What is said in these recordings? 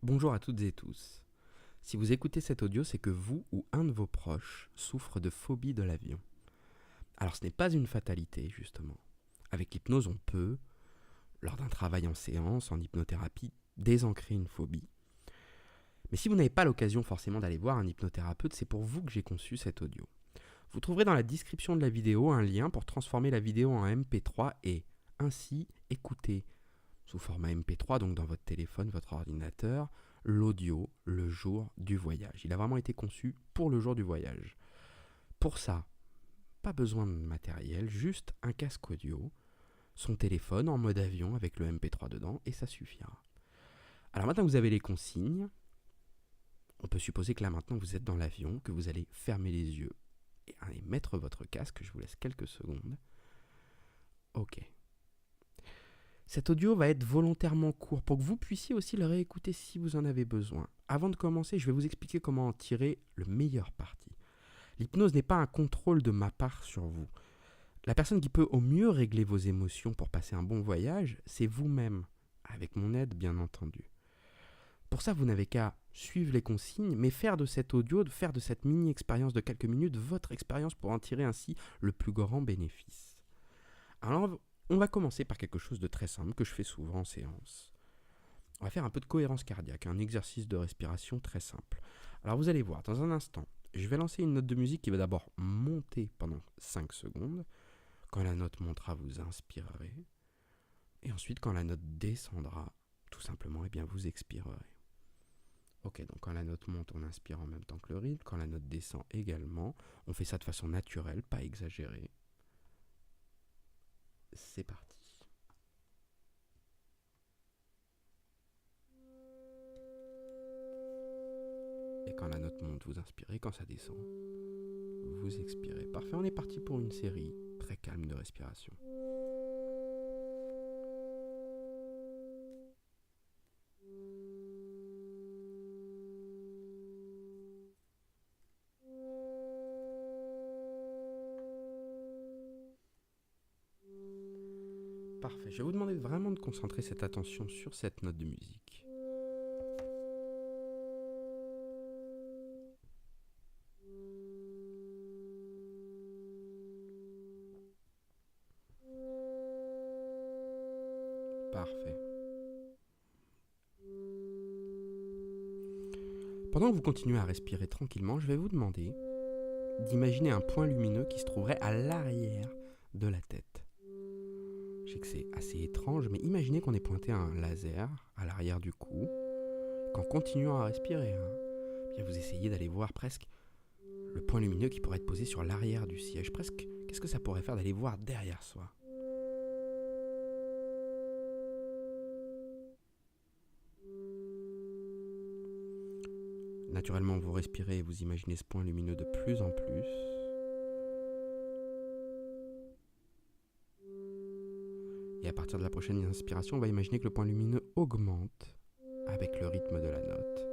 Bonjour à toutes et tous. Si vous écoutez cet audio, c'est que vous ou un de vos proches souffre de phobie de l'avion. Alors ce n'est pas une fatalité, justement. Avec l'hypnose, on peut, lors d'un travail en séance, en hypnothérapie, désancrer une phobie. Mais si vous n'avez pas l'occasion forcément d'aller voir un hypnothérapeute, c'est pour vous que j'ai conçu cet audio. Vous trouverez dans la description de la vidéo un lien pour transformer la vidéo en MP3 et ainsi écouter sous format MP3, donc dans votre téléphone, votre ordinateur, l'audio le jour du voyage. Il a vraiment été conçu pour le jour du voyage. Pour ça, pas besoin de matériel, juste un casque audio, son téléphone en mode avion avec le MP3 dedans, et ça suffira. Alors maintenant que vous avez les consignes, on peut supposer que là maintenant vous êtes dans l'avion, que vous allez fermer les yeux et allez mettre votre casque. Je vous laisse quelques secondes. Ok. Cet audio va être volontairement court pour que vous puissiez aussi le réécouter si vous en avez besoin. Avant de commencer, je vais vous expliquer comment en tirer le meilleur parti. L'hypnose n'est pas un contrôle de ma part sur vous. La personne qui peut au mieux régler vos émotions pour passer un bon voyage, c'est vous-même, avec mon aide bien entendu. Pour ça, vous n'avez qu'à suivre les consignes, mais faire de cet audio, faire de cette mini-expérience de quelques minutes, votre expérience pour en tirer ainsi le plus grand bénéfice. Alors, on va commencer par quelque chose de très simple que je fais souvent en séance. On va faire un peu de cohérence cardiaque, un exercice de respiration très simple. Alors vous allez voir, dans un instant, je vais lancer une note de musique qui va d'abord monter pendant 5 secondes. Quand la note montera, vous inspirerez. Et ensuite, quand la note descendra, tout simplement, vous expirerez. Ok, donc quand la note monte, on inspire en même temps que le rythme. Quand la note descend également, on fait ça de façon naturelle, pas exagérée. C'est parti. Et quand la note monte, vous inspirez. Quand ça descend, vous expirez. Parfait, on est parti pour une série très calme de respiration. Parfait, je vais vous demander vraiment de concentrer cette attention sur cette note de musique. Parfait. Pendant que vous continuez à respirer tranquillement, je vais vous demander d'imaginer un point lumineux qui se trouverait à l'arrière de la tête. Je sais que c'est assez étrange, mais imaginez qu'on ait pointé un laser à l'arrière du cou, qu'en continuant à respirer, bien vous essayez d'aller voir presque le point lumineux qui pourrait être posé sur l'arrière du siège. Presque, qu'est-ce que ça pourrait faire d'aller voir derrière soi ? Naturellement, vous respirez et vous imaginez ce point lumineux de plus en plus. Et à partir de la prochaine inspiration, on va imaginer que le point lumineux augmente avec le rythme de la note.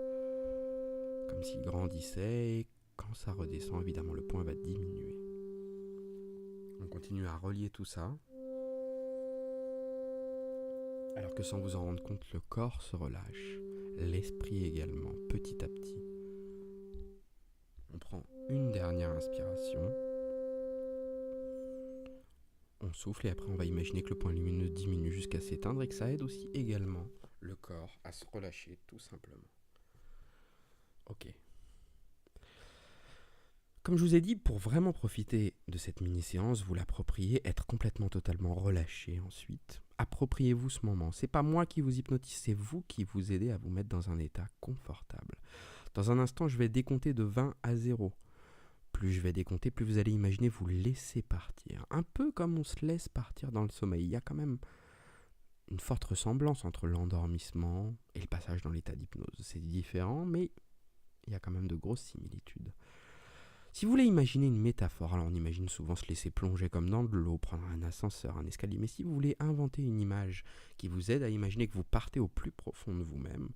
Comme s'il grandissait, et quand ça redescend, évidemment, le point va diminuer. On continue à relier tout ça. Alors que sans vous en rendre compte, le corps se relâche, l'esprit également, petit à petit. On prend une dernière inspiration. On souffle et après on va imaginer que le point lumineux diminue jusqu'à s'éteindre et que ça aide aussi également le corps à se relâcher tout simplement. Ok. Comme je vous ai dit, pour vraiment profiter de cette mini-séance, vous l'appropriez, être complètement totalement relâché ensuite. Appropriez-vous ce moment. C'est pas moi qui vous hypnotise, c'est vous qui vous aidez à vous mettre dans un état confortable. Dans un instant, je vais décompter de 20 à 0. Plus je vais décompter, plus vous allez imaginer vous laisser partir. Un peu comme on se laisse partir dans le sommeil. Il y a quand même une forte ressemblance entre l'endormissement et le passage dans l'état d'hypnose. C'est différent, mais il y a quand même de grosses similitudes. Si vous voulez imaginer une métaphore, alors on imagine souvent se laisser plonger comme dans de l'eau, prendre un ascenseur, un escalier, mais si vous voulez inventer une image qui vous aide à imaginer que vous partez au plus profond de vous-même,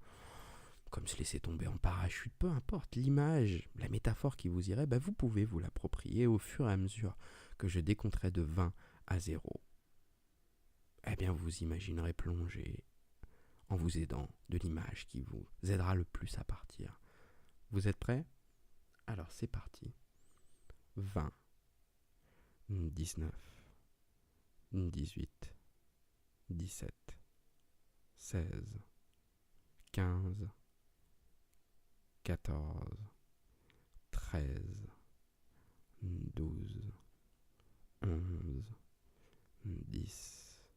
comme se laisser tomber en parachute, peu importe, l'image, la métaphore qui vous irait, vous pouvez vous l'approprier au fur et à mesure que je décompterai de 20 à 0. Vous imaginerez plonger en vous aidant de l'image qui vous aidera le plus à partir. Vous êtes prêts? Alors c'est parti. 20, 19, 18, 17, 16, 15, 14, 13, 12, 11, 10,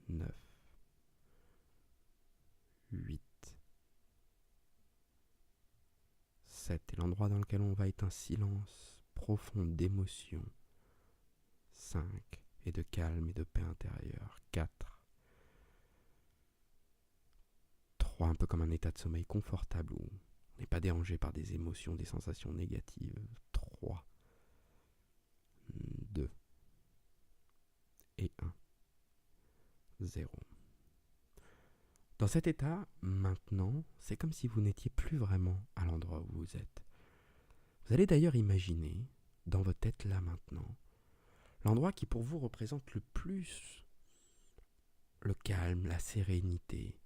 9, 8, 7. Et l'endroit dans lequel on va est un silence profond d'émotion. 5. Et de calme et de paix intérieure. 4. 3. Un peu comme un état de sommeil confortable où on n'est pas dérangé par des émotions, des sensations négatives. 3. 2. Et 1. 0. Dans cet état, maintenant, c'est comme si vous n'étiez plus vraiment à l'endroit où vous êtes. Vous allez d'ailleurs imaginer, dans votre tête là maintenant, l'endroit qui pour vous représente le plus le calme, la sérénité,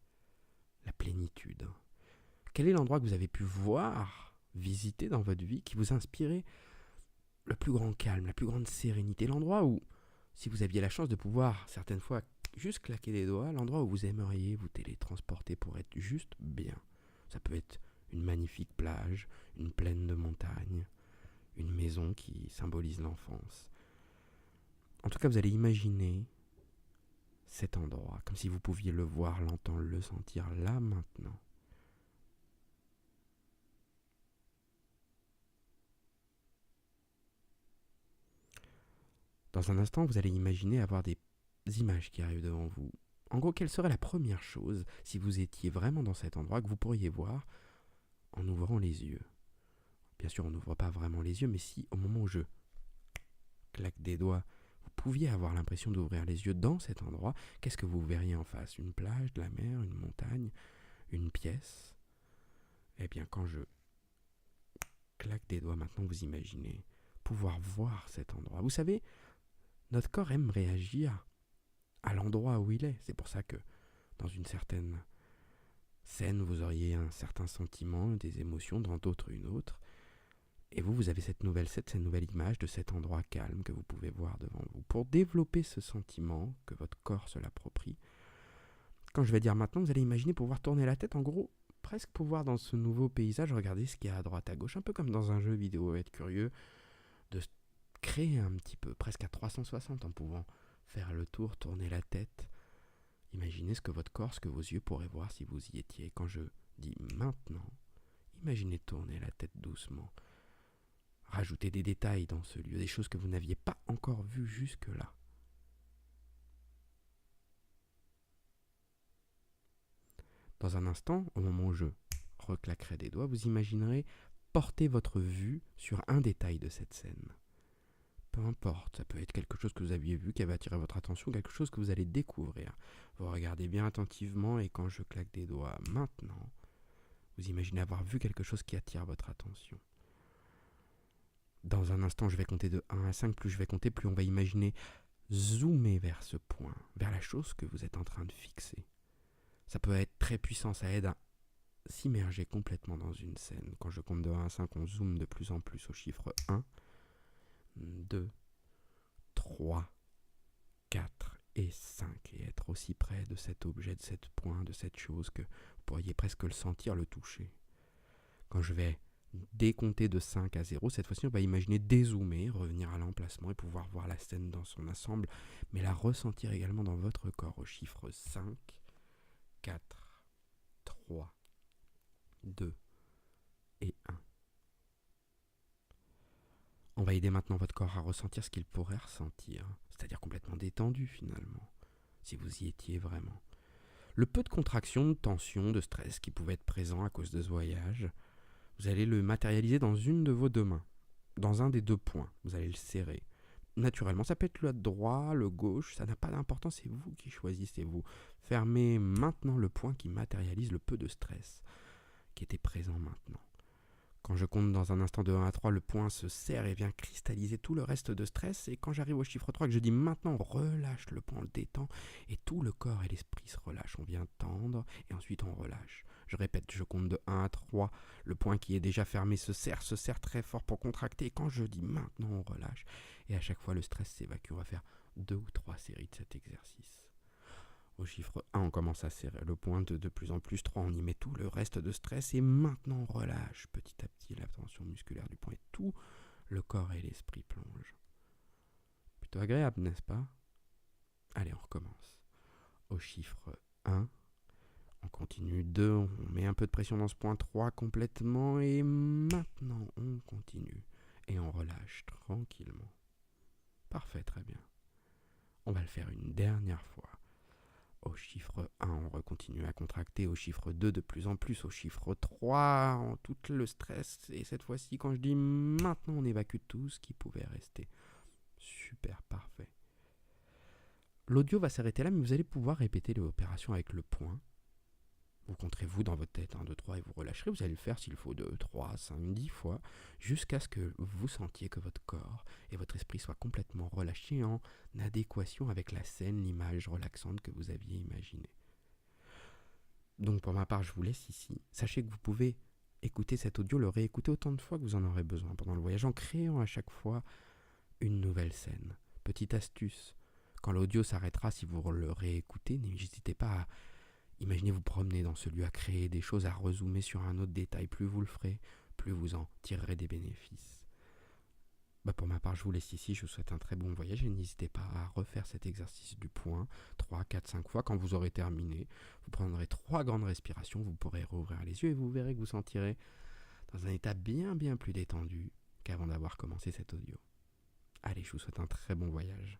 la plénitude. Quel est l'endroit que vous avez pu voir, visiter dans votre vie, qui vous inspirait le plus grand calme, la plus grande sérénité? L'endroit où, si vous aviez la chance de pouvoir certaines fois juste claquer des doigts, l'endroit où vous aimeriez vous télétransporter pour être juste bien. Ça peut être une magnifique plage, une plaine de montagne, une maison qui symbolise l'enfance. En tout cas, vous allez imaginer cet endroit, comme si vous pouviez le voir, l'entendre, le sentir là maintenant. Dans un instant, vous allez imaginer avoir des images qui arrivent devant vous. En gros, quelle serait la première chose, si vous étiez vraiment dans cet endroit, que vous pourriez voir en ouvrant les yeux? Bien sûr, on n'ouvre pas vraiment les yeux, mais si au moment où je claque des doigts, vous pouviez avoir l'impression d'ouvrir les yeux dans cet endroit, qu'est-ce que vous verriez en face? Une plage, de la mer, une montagne, une pièce? Eh bien, quand je claque des doigts maintenant, vous imaginez pouvoir voir cet endroit. Vous savez, notre corps aime réagir à l'endroit où il est. C'est pour ça que dans une certaine scène, vous auriez un certain sentiment, des émotions, dans d'autres une autre. Et vous avez cette nouvelle image de cet endroit calme que vous pouvez voir devant vous. Pour développer ce sentiment, que votre corps se l'approprie, quand je vais dire maintenant, vous allez imaginer pouvoir tourner la tête, en gros, presque pouvoir dans ce nouveau paysage regarder ce qu'il y a à droite à gauche, un peu comme dans un jeu vidéo, être curieux de créer un petit peu, presque à 360 en pouvant faire le tour, tourner la tête. Imaginez ce que votre corps, ce que vos yeux pourraient voir si vous y étiez. Quand je dis maintenant, imaginez tourner la tête doucement. Rajoutez des détails dans ce lieu, des choses que vous n'aviez pas encore vues jusque-là. Dans un instant, au moment où je reclaquerai des doigts, vous imaginerez porter votre vue sur un détail de cette scène. Peu importe, ça peut être quelque chose que vous aviez vu qui avait attiré votre attention, quelque chose que vous allez découvrir. Vous regardez bien attentivement et quand je claque des doigts maintenant, vous imaginez avoir vu quelque chose qui attire votre attention. Dans un instant, je vais compter de 1 à 5, plus je vais compter, plus on va imaginer zoomer vers ce point, vers la chose que vous êtes en train de fixer. Ça peut être très puissant, ça aide à s'immerger complètement dans une scène. Quand je compte de 1 à 5, on zoome de plus en plus au chiffre 1, 2, 3, 4 et 5. Et être aussi près de cet objet, de cet point, de cette chose que vous pourriez presque le sentir, le toucher. Quand je vais décompter de 5 à 0, cette fois-ci on va imaginer dézoomer, revenir à l'emplacement et pouvoir voir la scène dans son ensemble, mais la ressentir également dans votre corps au chiffre 5, 4, 3, 2 et 1. On va aider maintenant votre corps à ressentir ce qu'il pourrait ressentir, c'est-à-dire complètement détendu finalement, si vous y étiez vraiment. Le peu de contraction, de tension, de stress qui pouvait être présent à cause de ce voyage, vous allez le matérialiser dans une de vos deux mains, dans un des deux points. Vous allez le serrer. Naturellement, ça peut être le droit, le gauche, ça n'a pas d'importance, c'est vous qui choisissez. Vous fermez maintenant le point qui matérialise le peu de stress qui était présent maintenant. Quand je compte dans un instant de 1 à 3, le poing se serre et vient cristalliser tout le reste de stress. Et quand j'arrive au chiffre 3, que je dis maintenant, on relâche le poing, on le détend. Et tout le corps et l'esprit se relâchent. On vient tendre et ensuite on relâche. Je répète, je compte de 1 à 3. Le poing qui est déjà fermé se serre très fort pour contracter. Et quand je dis maintenant, on relâche. Et à chaque fois, le stress s'évacue. On va faire 2 ou 3 séries de cet exercice. Au chiffre 1, on commence à serrer le poing, de plus en plus, 3, on y met tout le reste de stress et maintenant on relâche petit à petit la tension musculaire du poing et tout le corps et l'esprit plongent. Plutôt agréable, n'est-ce pas? Allez, on recommence. Au chiffre 1, on continue 2, on met un peu de pression dans ce point 3 complètement et maintenant on continue et on relâche tranquillement. Parfait, très bien. On va le faire une dernière fois. Au chiffre 1, on continue à contracter. Au chiffre 2, de plus en plus. Au chiffre 3, on tout le stress. Et cette fois-ci, quand je dis maintenant, on évacue tout ce qui pouvait rester. Super, parfait. L'audio va s'arrêter là, mais vous allez pouvoir répéter l'opération avec le poing. Vous compterez vous dans votre tête 1, 2, 3 et vous relâcherez. Vous allez le faire s'il faut 2, 3, 5, 10 fois, jusqu'à ce que vous sentiez que votre corps et votre esprit soient complètement relâchés en adéquation avec la scène, l'image relaxante que vous aviez imaginée. Donc pour ma part, je vous laisse ici. Sachez que vous pouvez écouter cet audio, le réécouter autant de fois que vous en aurez besoin pendant le voyage, en créant à chaque fois une nouvelle scène. Petite astuce, quand l'audio s'arrêtera, si vous le réécoutez, n'hésitez pas à imaginez vous promener dans ce lieu, à créer des choses, à rezoomer sur un autre détail. Plus vous le ferez, plus vous en tirerez des bénéfices. Pour ma part, je vous laisse ici. Je vous souhaite un très bon voyage et n'hésitez pas à refaire cet exercice du poing 3, 4, 5 fois. Quand vous aurez terminé, vous prendrez 3 grandes respirations. Vous pourrez rouvrir les yeux et vous verrez que vous sentirez dans un état bien plus détendu qu'avant d'avoir commencé cet audio. Allez, je vous souhaite un très bon voyage.